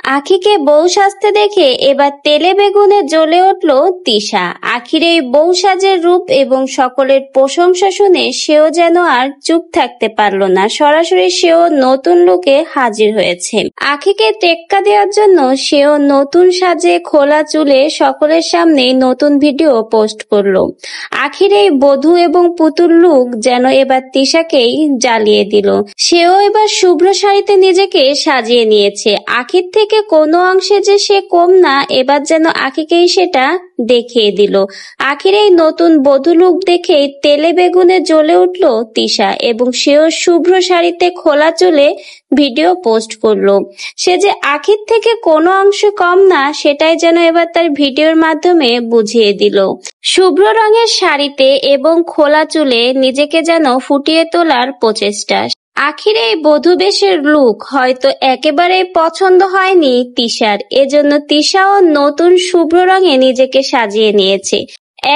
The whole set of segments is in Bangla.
আখিকে বউ সাজতে দেখে এবার তেলে বেগুনে জ্বলে উঠল তিশা। আখির এই বউ সাজের রূপ এবং সকলের প্রশংসা শুনে সেও যেন আর চুপ থাকতে পারল না, সরাসরি সেও নতুন লুকে হাজির হয়েছে। আখিকে টেক্কা দেওয়ার জন্য সেও নতুন সাজে খোলা চুলে সকলের সামনে নতুন ভিডিও পোস্ট করলো। আখির এই বধূ এবং পুতুল লুক যেন এবার তিশাকেই জ্বালিয়ে দিল। সেও এবার শুভ্র শাড়িতে নিজেকে সাজিয়ে নিয়েছে। আখির থেকে কোনো অংশে যে সে কম না, এবার যেন আখিকেই সেটা দেখিয়ে দিল। আখির এই নতুন বধূ লুক দেখেই তেলে বেগুনে জ্বলে উঠল তিশা এবং সেও শুভ্র শাড়িতে খোলা চুলে ভিডিও পোস্ট করলো। সে যে আখির থেকে কোনো অংশ কম না, সেটাই যেন এবার তার ভিডিওর মাধ্যমে বুঝিয়ে দিল। শুভ্র রঙের শাড়িতে এবং খোলা চুলে নিজেকে যেন ফুটিয়ে তোলার প্রচেষ্টা। আখির এই বধূ বেশের লুক হয়তো একেবারেই পছন্দ হয়নি তিশার, এজন্য তিশাও নতুন শুভ্র রঙে নিজেকে সাজিয়ে নিয়েছে।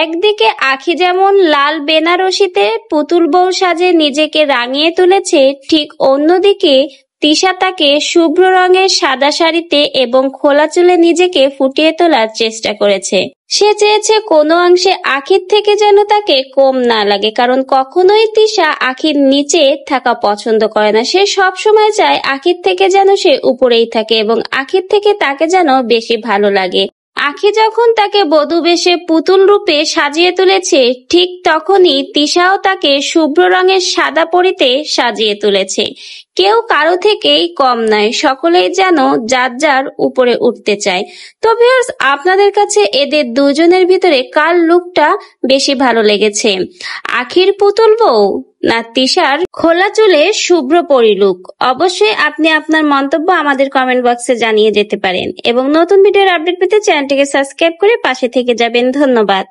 একদিকে আখি যেমন লাল বেনারসিতে পুতুল বউ সাজে নিজেকে রাঙিয়ে তুলেছে, ঠিক অন্যদিকে তিশা তাকে শুভ্র রঙের সাদা শাড়িতে এবং খোলা চুলে নিজেকে ফুটিয়ে তোলার চেষ্টা করেছে। সে চেয়েছে কোনো অংশে আখির থেকে যেন তাকে কম না লাগে, কারণ কখনোই তিশা আখির নিচে থাকা পছন্দ করে না। সে সব সময় চায় আখির থেকে যেন সে উপরেই থাকে এবং আখির থেকে তাকে যেন বেশি ভালো লাগে। আখি যখন তাকে বধূ বেশে পুতুল রূপে সাজিয়ে তুলেছে, ঠিক তখনই তিশাও তাকে শুভ্র রঙের সাদা পরিতে সাজিয়ে তুলেছে। কেউ কারো থেকেই কম নয়, সকলেই যেন যার যার উপরে উঠতে চায়। তো ভিউয়ার্স, আপনাদের কাছে এদের দুজনের ভিতরে কার লুকটা বেশি ভালো লেগেছে? আখির পুতুল বউ না তিশার খোলা চুলে শুভ্র পরি লুক? অবশ্যই আপনি আপনার মন্তব্য আমাদের কমেন্ট বক্সে জানিয়ে যেতে পারেন এবং নতুন ভিডিওর আপডেট পেতে চ্যানেলটিকে সাবস্ক্রাইব করে পাশে থেকে যাবেন। ধন্যবাদ।